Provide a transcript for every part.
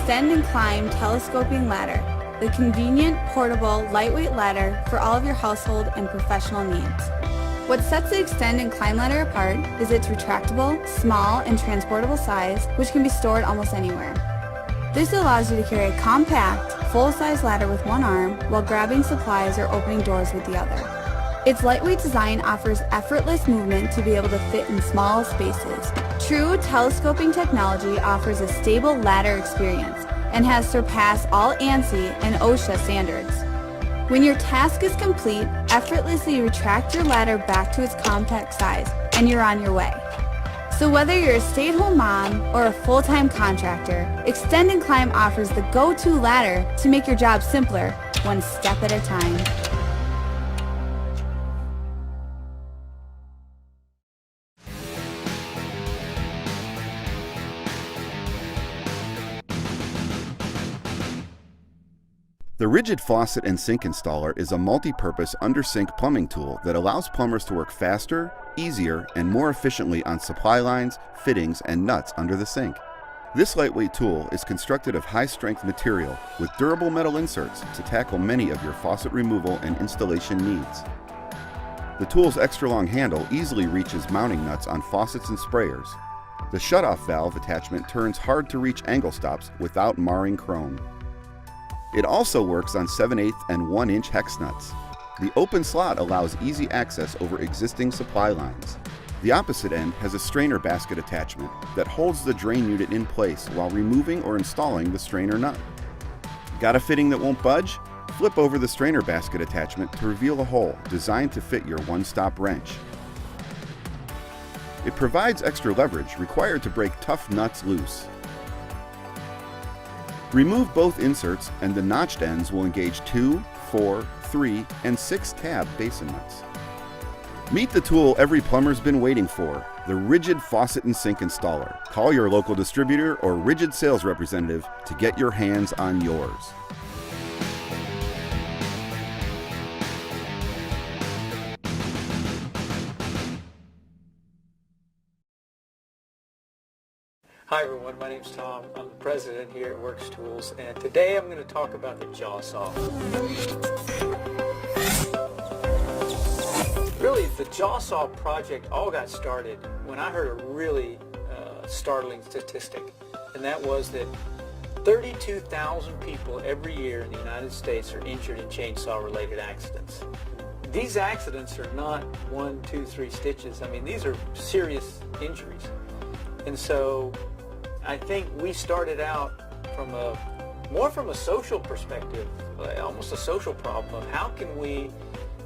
extend and climb telescoping ladder, the convenient, portable, lightweight ladder for all of your household and professional needs. What sets the extend and climb ladder apart is its retractable, small, and transportable size, which can be stored almost anywhere. This allows you to carry a compact, full-size ladder with one arm while grabbing supplies or opening doors with the other. Its lightweight design offers effortless movement to be able to fit in small spaces. True telescoping technology offers a stable ladder experience and has surpassed all ANSI and OSHA standards. When your task is complete, effortlessly retract your ladder back to its compact size and you're on your way. So whether you're a stay-at-home mom or a full-time contractor, Extend and Climb offers the go-to ladder to make your job simpler, one step at a time. The Rigid Faucet and Sink Installer is a multi-purpose under-sink plumbing tool that allows plumbers to work faster, easier, and more efficiently on supply lines, fittings, and nuts under the sink. This lightweight tool is constructed of high-strength material with durable metal inserts to tackle many of your faucet removal and installation needs. The tool's extra-long handle easily reaches mounting nuts on faucets and sprayers. The shutoff valve attachment turns hard-to-reach angle stops without marring chrome. It also works on 7/8 and 1-inch hex nuts. The open slot allows easy access over existing supply lines. The opposite end has a strainer basket attachment that holds the drain unit in place while removing or installing the strainer nut. Got a fitting that won't budge? Flip over the strainer basket attachment to reveal a hole designed to fit your one-stop wrench. It provides extra leverage required to break tough nuts loose. Remove both inserts and the notched ends will engage 2, 4, 3, and 6 tab basin nuts. Meet the tool every plumber's been waiting for, the Rigid Faucet and Sink Installer. Call your local distributor or Rigid sales representative to get your hands on yours. Hi everyone, my name's Tom. I'm the president here at Works Tools, and today I'm going to talk about the jaw saw. Really, the jaw saw project all got started when I heard a really startling statistic, and that was that 32,000 people every year in the United States are injured in chainsaw-related accidents. These accidents are not 1, 2, 3 stitches. I mean, these are serious injuries. And so I think we started out from more from a social perspective, almost a social problem of how can we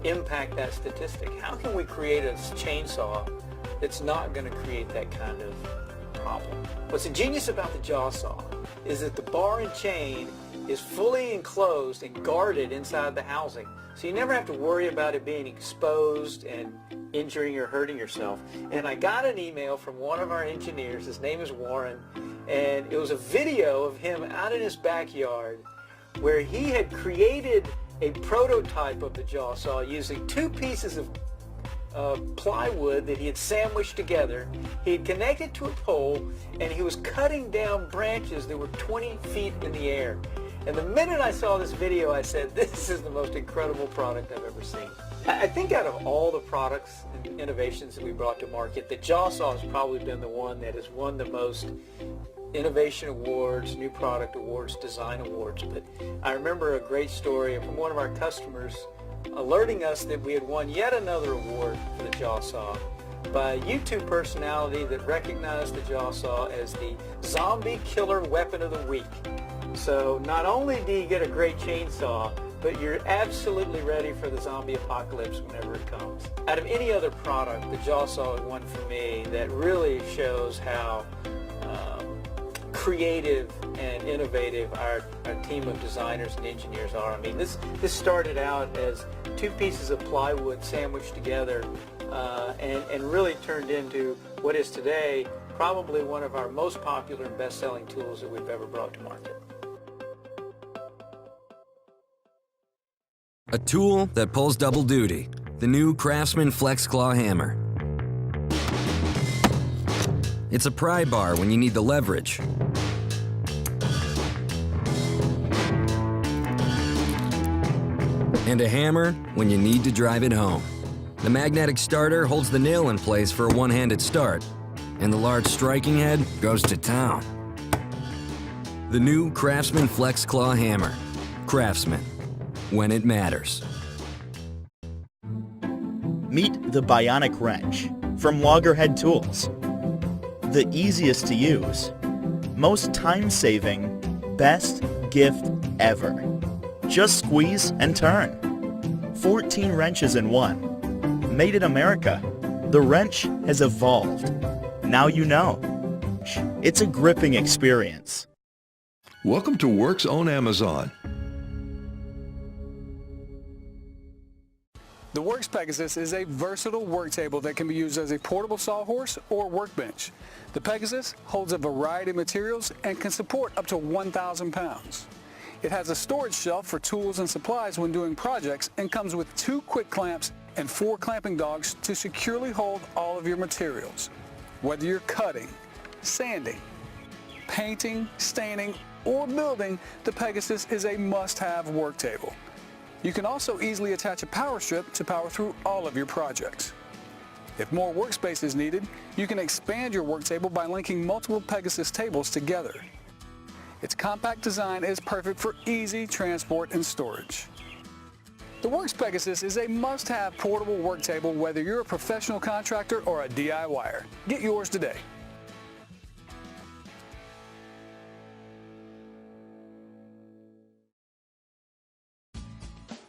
impact that statistic? How can we create a chainsaw that's not going to create that kind of problem? What's ingenious about the jaw saw is that the bar and chain is fully enclosed and guarded inside the housing. So you never have to worry about it being exposed and injuring or hurting yourself. And I got an email from one of our engineers, his name is Warren, and it was a video of him out in his backyard where he had created a prototype of the jaw saw using 2 pieces of plywood that he had sandwiched together. He had connected to a pole, and he was cutting down branches that were 20 feet in the air. And the minute I saw this video, I said, this is the most incredible product I've ever seen. I think out of all the products and innovations that we brought to market, the jaw saw has probably been the one that has won the most innovation awards, new product awards, design awards. But I remember a great story from one of our customers alerting us that we had won yet another award for the jaw saw by a YouTube personality that recognized the jaw saw as the zombie killer weapon of the week. So not only do you get a great chainsaw, but you're absolutely ready for the zombie apocalypse whenever it comes. Out of any other product, the jaw saw is one for me that really shows how creative and innovative our team of designers and engineers are. I mean, this started out as 2 pieces of plywood sandwiched together and really turned into what is today probably one of our most popular and best-selling tools that we've ever brought to market. A tool that pulls double duty, the new Craftsman Flex Claw Hammer. It's a pry bar when you need the leverage, and a hammer when you need to drive it home. The magnetic starter holds the nail in place for a one-handed start, and the large striking head goes to town. The new Craftsman Flex Claw Hammer. Craftsman, when it matters. Meet the Bionic Wrench from Loggerhead Tools. The easiest to use, most time-saving, best gift ever. Just squeeze and turn. 14 wrenches in one. Made in America. The wrench has evolved. Now you know. It's a gripping experience. Welcome to Works on Amazon. The Works Pegasus is a versatile work table that can be used as a portable sawhorse or workbench. The Pegasus holds a variety of materials and can support up to 1,000 pounds. It has a storage shelf for tools and supplies when doing projects and comes with 2 quick clamps and 4 clamping dogs to securely hold all of your materials. Whether you're cutting, sanding, painting, staining, or building, the Pegasus is a must-have work table. You can also easily attach a power strip to power through all of your projects. If more workspace is needed, you can expand your work table by linking multiple Pegasus tables together. Its compact design is perfect for easy transport and storage. The Works Pegasus is a must-have portable work table whether you're a professional contractor or a DIYer. Get yours today.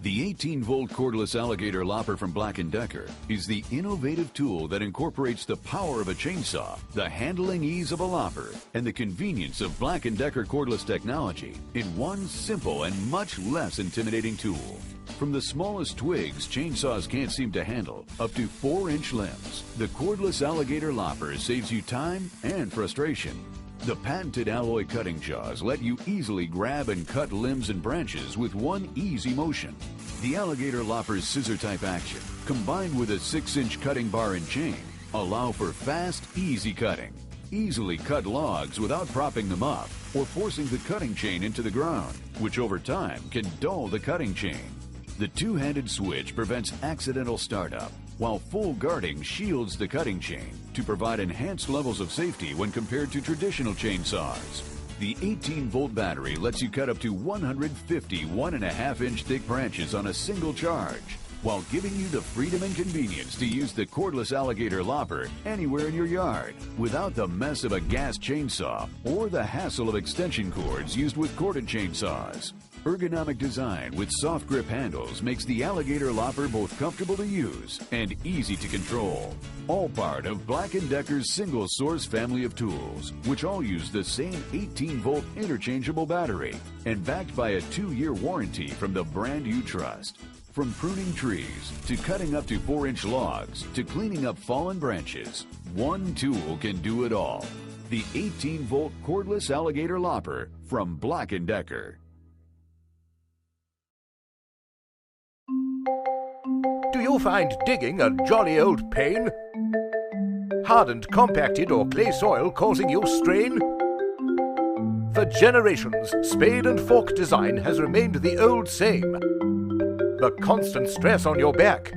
The 18-volt cordless alligator lopper from Black & Decker is the innovative tool that incorporates the power of a chainsaw, the handling ease of a lopper, and the convenience of Black & Decker cordless technology in one simple and much less intimidating tool. From the smallest twigs chainsaws can't seem to handle up to 4-inch limbs, the cordless alligator lopper saves you time and frustration. The patented alloy cutting jaws let you easily grab and cut limbs and branches with one easy motion. The alligator lopper's scissor-type action, combined with a 6-inch cutting bar and chain, allow for fast, easy cutting. Easily cut logs without propping them up or forcing the cutting chain into the ground, which over time can dull the cutting chain. The two-handed switch prevents accidental startup, while full guarding shields the cutting chain to provide enhanced levels of safety when compared to traditional chainsaws. The 18-volt battery lets you cut up to 150 1.5-inch thick branches on a single charge, while giving you the freedom and convenience to use the cordless alligator lopper anywhere in your yard without the mess of a gas chainsaw or the hassle of extension cords used with corded chainsaws. Ergonomic design with soft grip handles makes the alligator lopper both comfortable to use and easy to control. All part of Black & Decker's single source family of tools, which all use the same 18-volt interchangeable battery and backed by a 2-year warranty from the brand you trust. From pruning trees to cutting up to 4-inch logs to cleaning up fallen branches, one tool can do it all. The 18-volt cordless alligator lopper from Black & Decker. Do you find digging a jolly old pain? Hardened, compacted or clay soil causing you strain? For generations, spade and fork design has remained the old same. The constant stress on your back.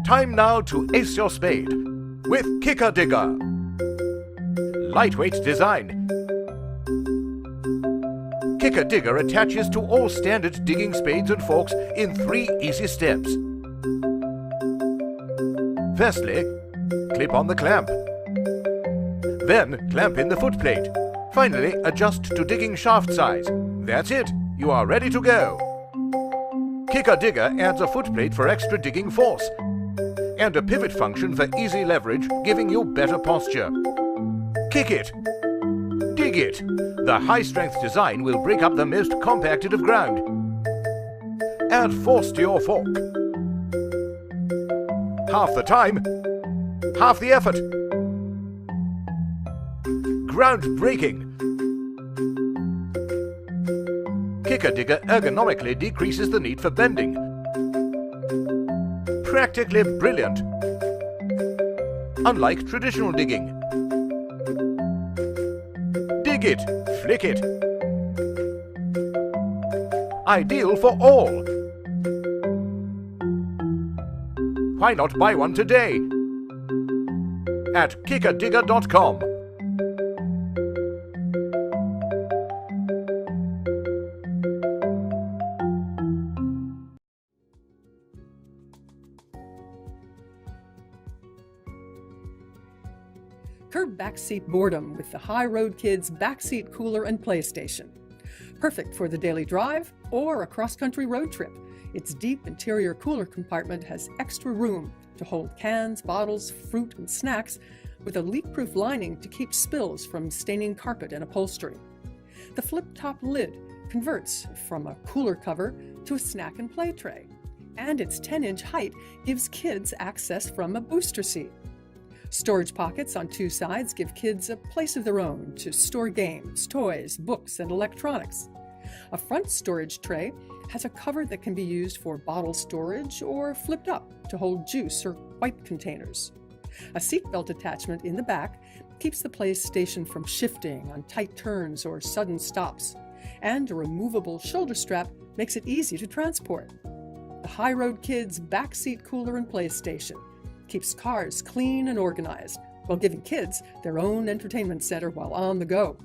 Time now to ace your spade with Kicker Digger. Lightweight design. Kicker Digger attaches to all standard digging spades and forks in 3 easy steps. Firstly, clip on the clamp. Then clamp in the footplate. Finally, adjust to digging shaft size. That's it, you are ready to go. Kicker Digger adds a footplate for extra digging force and a pivot function for easy leverage, giving you better posture. Kick it. Dig it. The high-strength design will break up the most compacted of ground. Add force to your fork. Half the time, half the effort. Groundbreaking. Kicker Digger ergonomically decreases the need for bending. Practically brilliant. Unlike traditional digging. Dig it, flick it. Ideal for all. Why not buy one today at kickadigger.com? Curb backseat boredom with the High Road Kids backseat cooler and PlayStation. Perfect for the daily drive or a cross-country road trip. Its deep interior cooler compartment has extra room to hold cans, bottles, fruit, and snacks with a leak-proof lining to keep spills from staining carpet and upholstery. The flip-top lid converts from a cooler cover to a snack and play tray, and its 10-inch height gives kids access from a booster seat. Storage pockets on two sides give kids a place of their own to store games, toys, books, and electronics. A front storage tray has a cover that can be used for bottle storage or flipped up to hold juice or wipe containers. A seatbelt attachment in the back keeps the PlayStation from shifting on tight turns or sudden stops, and a removable shoulder strap makes it easy to transport. The High Road Kids backseat cooler and PlayStation keeps cars clean and organized while giving kids their own entertainment center while on the go.